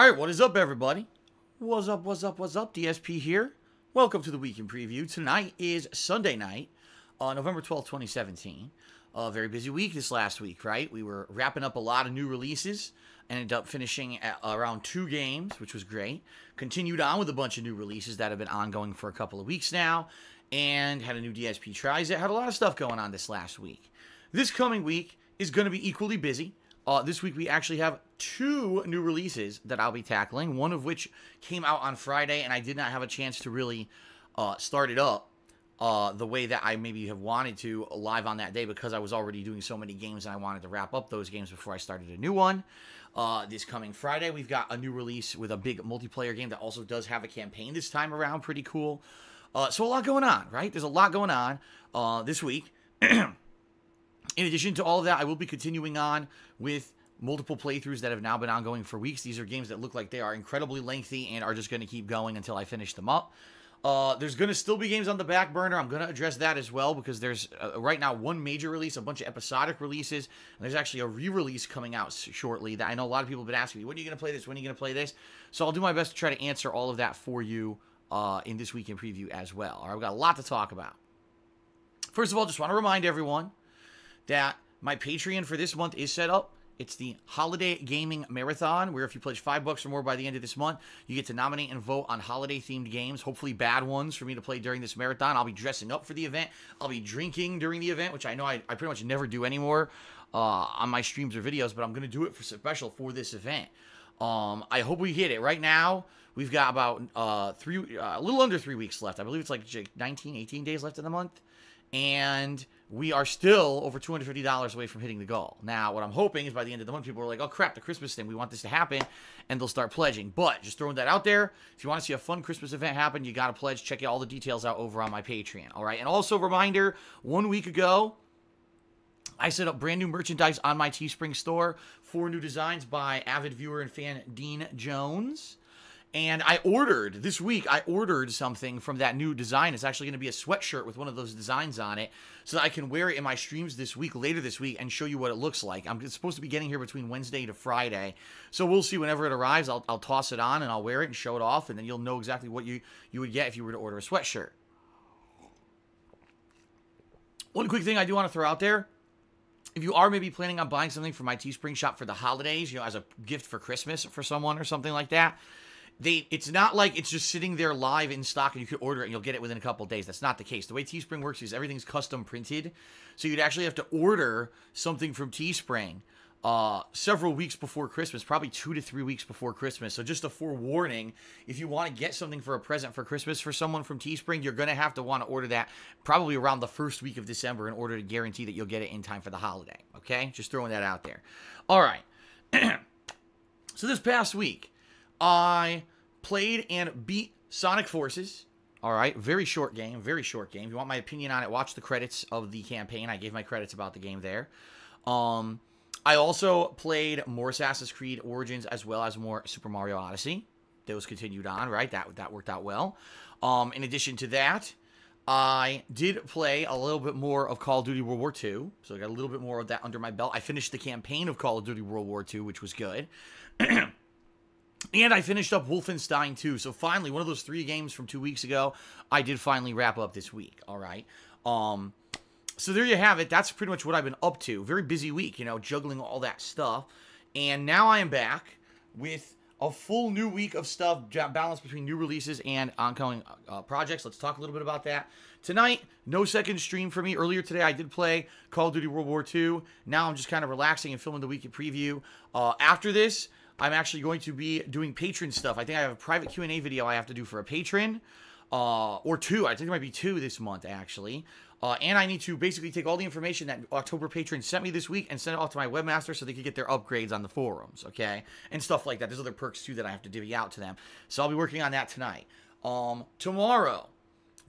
Alright, what is up, everybody? What's up, what's up, what's up? DSP here. Welcome to the Weekend Preview. Tonight is Sunday night, November 12th, 2017. A very busy week this last week, right? We were wrapping up a lot of new releases. Ended up finishing at around 2 games, which was great. Continued on with a bunch of new releases that have been ongoing for a couple of weeks now. And had a new DSP Tries It. Had a lot of stuff going on this last week. This coming week is going to be equally busy. This week we actually have 2 new releases that I'll be tackling, one of which came out on Friday, and I did not have a chance to really start it up the way that I maybe have wanted to live on that day because I was already doing so many games and I wanted to wrap up those games before I started a new one. This coming Friday, we've got a new release with a big multiplayer game that also does have a campaign this time around. Pretty cool. So a lot going on, right? There's a lot going on this week. In addition to all of that, I will be continuing on with multiple playthroughs that have now been ongoing for weeks. These are games that look like they are incredibly lengthy and are just going to keep going until I finish them up. There's going to still be games on the back burner. I'm going to address that as well because there's right now one major release, a bunch of episodic releases, and there's actually a re-release coming out shortly that I know a lot of people have been asking me, when are you going to play this? When are you going to play this? So I'll do my best to try to answer all of that for you in this weekend preview as well. All right, we've got a lot to talk about. First of all, just want to remind everyone that my Patreon for this month is set up. It's the Holiday Gaming Marathon, where if you pledge $5 or more by the end of this month, you get to nominate and vote on holiday-themed games, hopefully bad ones for me to play during this marathon. I'll be dressing up for the event. I'll be drinking during the event, which I know I pretty much never do anymore on my streams or videos, but I'm going to do it for special for this event. I hope we hit it. Right now, we've got about a little under 3 weeks left. I believe it's like 19, 18 days left in the month. And we are still over $250 away from hitting the goal. Now, what I'm hoping is by the end of the month, people are like, oh, crap, the Christmas thing. We want this to happen. And they'll start pledging. But just throwing that out there, if you want to see a fun Christmas event happen, you got to pledge. Check all the details out over on my Patreon. All right. And also, reminder, 1 week ago, I set up brand new merchandise on my Teespring store. 4 new designs by avid viewer and fan Dean Jones. And this week, I ordered something from that new design. It's actually going to be a sweatshirt with one of those designs on it so that I can wear it in my streams this week, later this week, and show you what it looks like. It's supposed to be getting here between Wednesday to Friday. So we'll see whenever it arrives. I'll toss it on and I'll wear it and show it off, and then you'll know exactly what you would get if you were to order a sweatshirt. One quick thing I do want to throw out there. If you are maybe planning on buying something from my Teespring shop for the holidays, as a gift for Christmas for someone or something like that, it's not like it's just sitting there live in stock and you can order it and you'll get it within a couple of days. That's not the case. The way Teespring works is everything's custom printed. So you'd actually have to order something from Teespring several weeks before Christmas, probably 2 to 3 weeks before Christmas. So just a forewarning, if you want to get something for a present for Christmas for someone from Teespring, you're going to want to order that probably around the first week of December in order to guarantee that you'll get it in time for the holiday. Okay? Just throwing that out there. All right. So this past week, I played and beat Sonic Forces. All right, very short game, very short game. If you want my opinion on it, watch the credits of the campaign. I gave my credits about the game there. I also played more Assassin's Creed Origins as well as more Super Mario Odyssey. Those continued on, right? That worked out well. In addition to that, I did play a little bit more of Call of Duty World War II. So I got a little bit more of that under my belt. I finished the campaign of Call of Duty World War II, which was good. And I finished up Wolfenstein 2. So finally, one of those 3 games from 2 weeks ago, I did finally wrap up this week. All right. So there you have it. That's pretty much what I've been up to. Very busy week, juggling all that stuff. And now I am back with a full new week of stuff, balanced between new releases and ongoing projects. Let's talk a little bit about that. Tonight, no second stream for me. Earlier today, I did play Call of Duty World War II. Now I'm just kind of relaxing and filming the weekend preview. After this, I'm actually going to be doing patron stuff. I think I have a private Q&A video I have to do for a patron, or 2. I think there might be 2 this month, actually. And I need to basically take all the information that October patrons sent me this week and send it off to my webmaster so they can get their upgrades on the forums, okay? And stuff like that. There's other perks, too, that I have to divvy out to them. So I'll be working on that tonight. Tomorrow,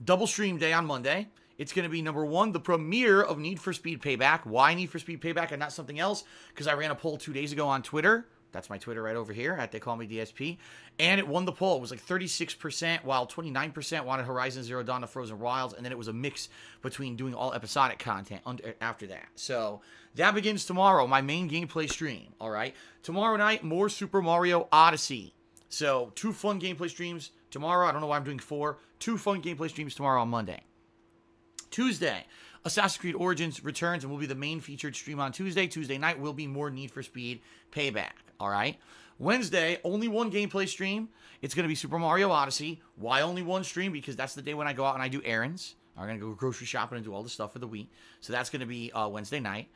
double stream day on Monday. It's going to be, number 1, the premiere of Need for Speed Payback. Why Need for Speed Payback and not something else? Because I ran a poll 2 days ago on Twitter. That's my Twitter right over here, at They Call Me DSP. And it won the poll. It was like 36%, while 29% wanted Horizon Zero Dawn: The Frozen Wilds. And then it was a mix between doing all episodic content after that. So that begins tomorrow, my main gameplay stream, all right? Tomorrow night, more Super Mario Odyssey. So 2 fun gameplay streams tomorrow. I don't know why I'm doing 4. 2 fun gameplay streams tomorrow on Monday. Tuesday, Assassin's Creed Origins returns and will be the main featured stream on Tuesday. Tuesday night will be more Need for Speed Payback. All right. Wednesday, only 1 gameplay stream. It's going to be Super Mario Odyssey. Why only 1 stream? Because that's the day when I go out and I do errands. I'm going to go grocery shopping and do all the stuff for the week. So that's going to be Wednesday night.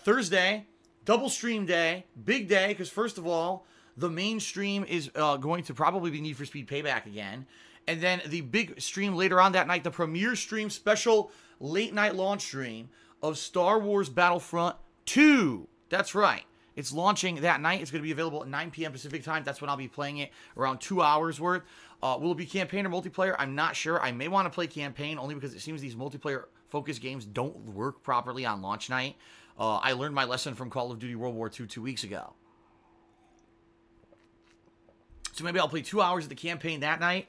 Thursday, double stream day. Big day, because first of all, the main stream is going to probably be Need for Speed Payback again. And then the big stream later on that night, the premiere stream, special late night launch stream of Star Wars Battlefront 2. That's right. It's launching that night. It's going to be available at 9 p.m. Pacific time. That's when I'll be playing it, around 2 hours worth. Will it be campaign or multiplayer? I'm not sure. I may want to play campaign only because it seems these multiplayer-focused games don't work properly on launch night. I learned my lesson from Call of Duty World War II 2 weeks ago. So maybe I'll play 2 hours of the campaign that night.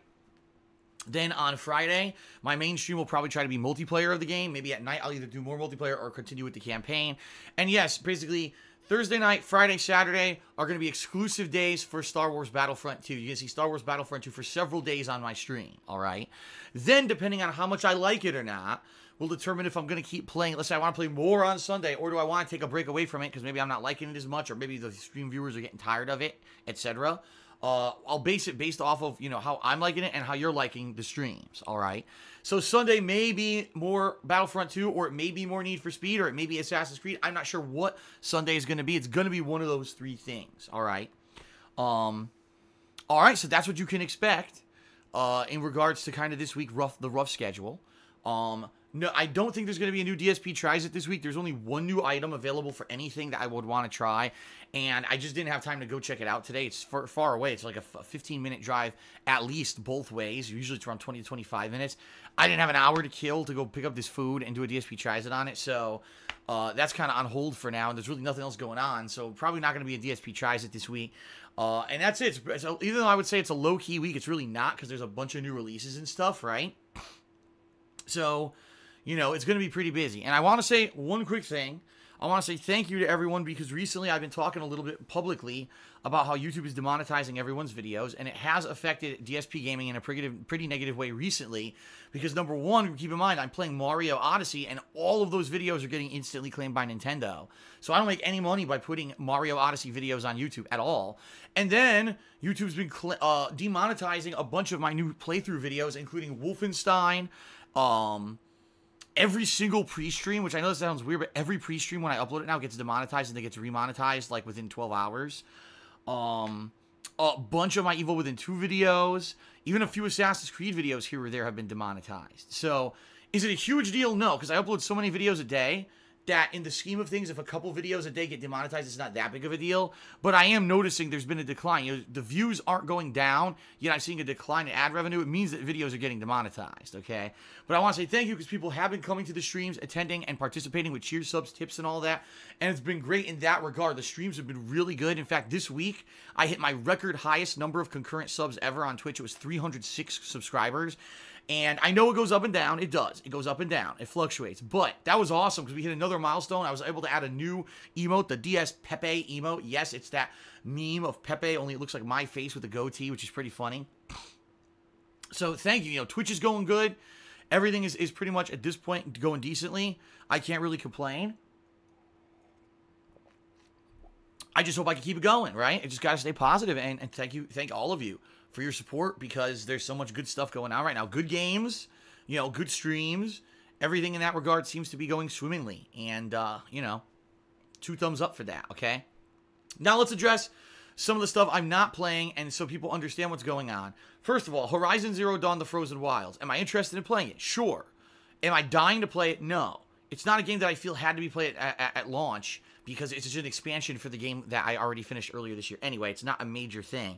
Then on Friday, my main stream will probably try to be multiplayer of the game. Maybe at night I'll either do more multiplayer or continue with the campaign. And yes, basically Thursday night, Friday, Saturday are going to be exclusive days for Star Wars Battlefront 2. You can see Star Wars Battlefront 2 for several days on my stream, all right? Then, depending on how much I like it or not, will determine if I'm going to keep playing. Let's say I want to play more on Sunday, or do I want to take a break away from it because maybe I'm not liking it as much, or maybe the stream viewers are getting tired of it, etc. I'll base it based off of, how I'm liking it and how you're liking the streams, all right? So Sunday may be more Battlefront 2, or it may be more Need for Speed, or it may be Assassin's Creed. I'm not sure what Sunday is going to be. It's going to be one of those 3 things, all right? All right, so that's what you can expect in regards to kind of this week, the rough schedule. No, I don't think there's going to be a new DSP Tries It this week. There's only 1 new item available for anything that I would want to try, and I just didn't have time to go check it out today. It's far away. It's like a 15-minute drive at least both ways. Usually it's around 20 to 25 minutes. I didn't have an hour to kill to go pick up this food and do a DSP Tries It on it, so that's kind of on hold for now, and there's really nothing else going on, so probably not going to be a DSP Tries It this week. And that's it. Even though I would say it's a low-key week, it's really not because there's a bunch of new releases and stuff, right? So it's going to be pretty busy. And I want to say one quick thing. I want to say thank you to everyone because recently I've been talking a little bit publicly about how YouTube is demonetizing everyone's videos, and it has affected DSP gaming in a pretty negative way recently because, number one, keep in mind, I'm playing Mario Odyssey, and all of those videos are getting instantly claimed by Nintendo. So I don't make any money by putting Mario Odyssey videos on YouTube at all. And then YouTube's been demonetizing a bunch of my new playthrough videos, including Wolfenstein, every single pre-stream, which I know this sounds weird, but every pre-stream when I upload it now gets demonetized and then gets remonetized like within 12 hours. A bunch of my Evil Within 2 videos, even a few Assassin's Creed videos here or there have been demonetized. So, is it a huge deal? No, because I upload so many videos a day that in the scheme of things, if a couple videos a day get demonetized, it's not that big of a deal. But I am noticing there's been a decline. The views aren't going down, yet I'm seeing a decline in ad revenue. It means that videos are getting demonetized, okay? But I want to say thank you because people have been coming to the streams, attending, and participating with cheer subs, tips, and all that. And it's been great in that regard. The streams have been really good. In fact, this week, I hit my record highest number of concurrent subs ever on Twitch. It was 306 subscribers. And I know it goes up and down. It does. It goes up and down. It fluctuates. But that was awesome because we hit another milestone. I was able to add a new emote, the DS Pepe emote. Yes, it's that meme of Pepe, only it looks like my face with a goatee, which is pretty funny. So thank you. Twitch is going good. Everything is pretty much at this point going decently. I can't really complain. I just hope I can keep it going, right? I just got to stay positive. And thank all of you for your support because there's so much good stuff going on right now. Good games, good streams. Everything in that regard seems to be going swimmingly. And, 2 thumbs up for that, okay? Now let's address some of the stuff I'm not playing and so people understand what's going on. First of all, Horizon Zero Dawn: The Frozen Wilds. Am I interested in playing it? Sure. Am I dying to play it? No. It's not a game that I feel had to be played at launch because it's just an expansion for the game that I already finished earlier this year. Anyway, it's not a major thing.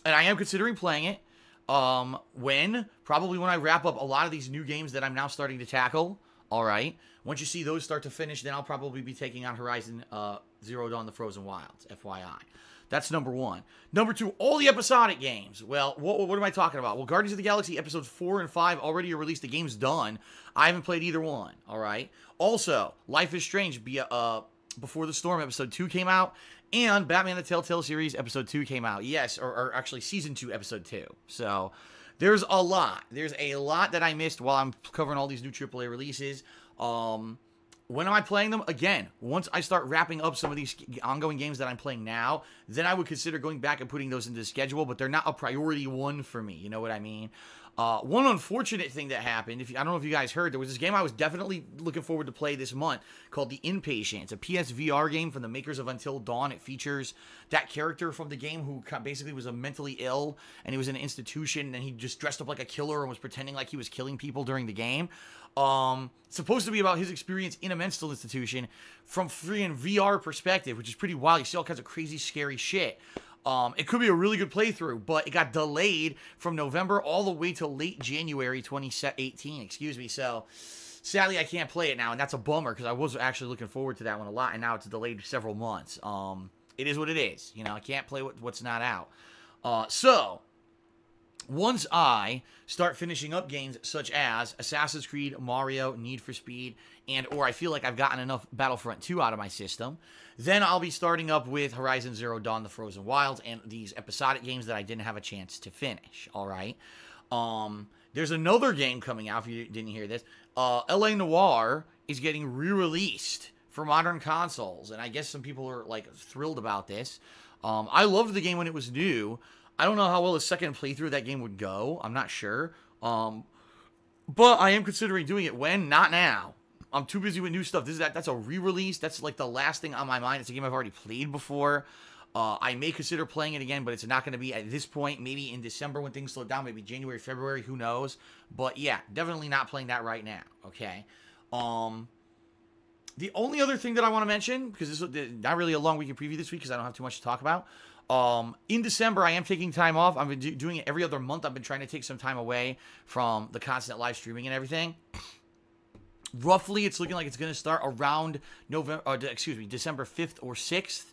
And I am considering playing it probably when I wrap up a lot of these new games that I'm now starting to tackle. All right. Once you see those start to finish, then I'll probably be taking on Horizon Zero Dawn: The Frozen Wilds, FYI. That's number 1. Number 2, all the episodic games. Well, what am I talking about? Well, Guardians of the Galaxy Episodes 4 and 5 already are released. The game's done. I haven't played either one, all right? Also, Life is Strange Before the Storm Episode 2 came out, and Batman the Telltale Series Episode 2 came out. Yes, or actually Season 2 Episode 2. So there's a lot. There's a lot that I missed while I'm covering all these new AAA releases. When am I playing them? Again, once I start wrapping up some of these ongoing games that I'm playing now, then I would consider going back and putting those into the schedule, but they're not a priority one for me. You know what I mean? One unfortunate thing that happened, I don't know if you guys heard, there was this game I was definitely looking forward to play this month called The Inpatient. It's a PSVR game from the makers of Until Dawn. It features that character from the game who basically was mentally ill, and he was in an institution, and he just dressed up like a killer and was pretending like he was killing people during the game. It's supposed to be about his experience in a mental institution from free and VR perspective, which is pretty wild. You see all kinds of crazy, scary shit. It could be a really good playthrough, but it got delayed from November all the way to late January 2018, excuse me. So, sadly, I can't play it now, and that's a bummer, because I was actually looking forward to that one a lot, and now it's delayed several months. It is what it is. You know, I can't play what's not out. So, once I start finishing up games such as Assassin's Creed, Mario, Need for Speed, or I feel like I've gotten enough Battlefront 2 out of my system, then I'll be starting up with Horizon Zero Dawn, The Frozen Wilds, and these episodic games that I didn't have a chance to finish, all right? There's another game coming out, if you didn't hear this. L.A. Noire is getting re-released for modern consoles, and I guess some people are, like, thrilled about this. I loved the game when it was new. I don't know how well a second playthrough of that game would go. I'm not sure. But I am considering doing it when? Not now. I'm too busy with new stuff. That's a re-release. That's like the last thing on my mind. It's a game I've already played before. I may consider playing it again, but it's not going to be at this point. Maybe in December when things slow down. Maybe January, February. Who knows? But yeah, definitely not playing that right now. Okay. The only other thing that I want to mention, because this is not really a long weekend preview this week because I don't have too much to talk about. In December, I am taking time off. I've been doing it every other month. I've been trying to take some time away from the constant live streaming and everything. Roughly, it's looking like it's going to start around December 5th or 6th.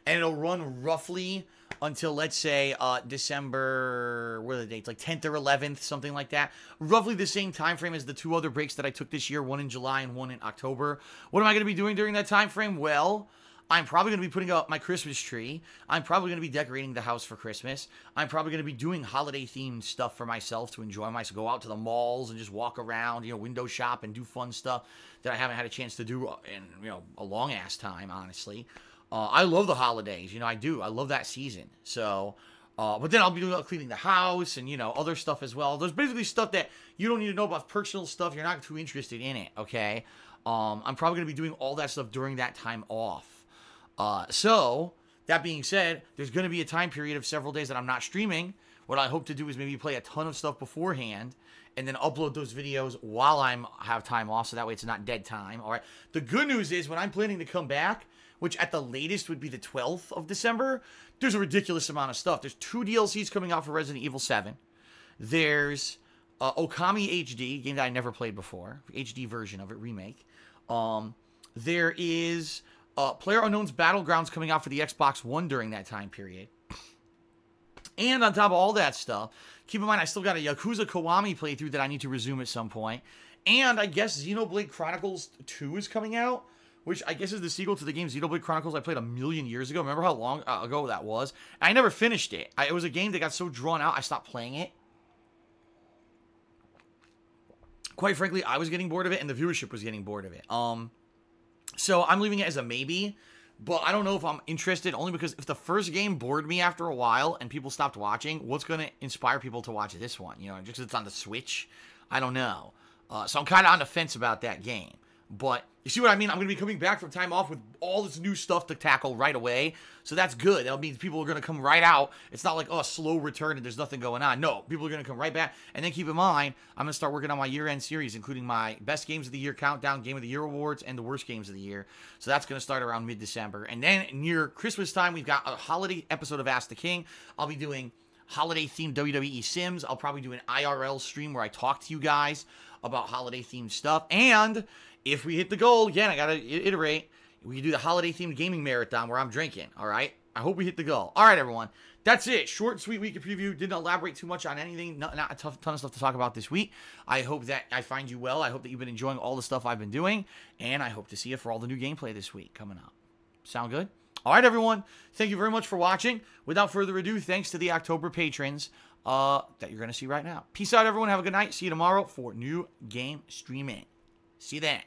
And it'll run roughly until, let's say, December, what are the dates? Like 10th or 11th, something like that. Roughly the same time frame as the two other breaks that I took this year, one in July and one in October. What am I going to be doing during that time frame? Well, I'm probably going to be putting up my Christmas tree. I'm probably going to be decorating the house for Christmas. I'm probably going to be doing holiday-themed stuff for myself to enjoy myself. Go out to the malls and just walk around, window shop and do fun stuff that I haven't had a chance to do in, a long-ass time, honestly. I love the holidays. I do. I love that season. So, but then I'll be doing cleaning the house and, other stuff as well. There's basically stuff that you don't need to know about, personal stuff. You're not too interested in it, okay? I'm probably going to be doing all that stuff during that time off. So, that being said, there's going to be a time period of several days that I'm not streaming. What I hope to do is maybe play a ton of stuff beforehand and then upload those videos while I have time off, so that way it's not dead time, all right? The good news is when I'm planning to come back, which at the latest would be the 12th of December, there's a ridiculous amount of stuff. There's 2 DLCs coming out for Resident Evil 7. There's Okami HD, game that I never played before, HD version of it, remake. There is PlayerUnknown's Battlegrounds coming out for the Xbox One during that time period. And on top of all that stuff, keep in mind I still got a Yakuza Kiwami playthrough that I need to resume at some point. And I guess Xenoblade Chronicles 2 is coming out, which I guess is the sequel to the game Xenoblade Chronicles I played a million years ago. Remember how long ago that was? I never finished it. It was a game that got so drawn out, I stopped playing it. Quite frankly, I was getting bored of it, and the viewership was getting bored of it. So I'm leaving it as a maybe, but I don't know if I'm interested, only because if the first game bored me after a while and people stopped watching, what's going to inspire people to watch this one? Just because it's on the Switch? I don't know. So I'm kind of on the fence about that game. But you see what I mean? I'm going to be coming back from time off with all this new stuff to tackle right away. So that's good. That means people are going to come right out. It's not like, a slow return and there's nothing going on. No, people are going to come right back. And then keep in mind, I'm going to start working on my year-end series, including my Best Games of the Year Countdown, Game of the Year Awards, and the Worst Games of the Year. So that's going to start around mid-December. And then near Christmas time, we've got a holiday episode of Ask the King. I'll be doing holiday-themed WWE Sims. I'll probably do an IRL stream where I talk to you guys about holiday-themed stuff. And if we hit the goal, again, I got to iterate, we can do the holiday-themed gaming marathon where I'm drinking, all right? I hope we hit the goal. All right, everyone. That's it. Short and sweet week of preview. Didn't elaborate too much on anything. Not a ton of stuff to talk about this week. I hope that I find you well. I hope that you've been enjoying all the stuff I've been doing. And I hope to see you for all the new gameplay this week coming up. Sound good? All right, everyone. Thank you very much for watching. Without further ado, thanks to the October patrons that you're going to see right now. Peace out, everyone. Have a good night. See you tomorrow for new game streaming. See you then.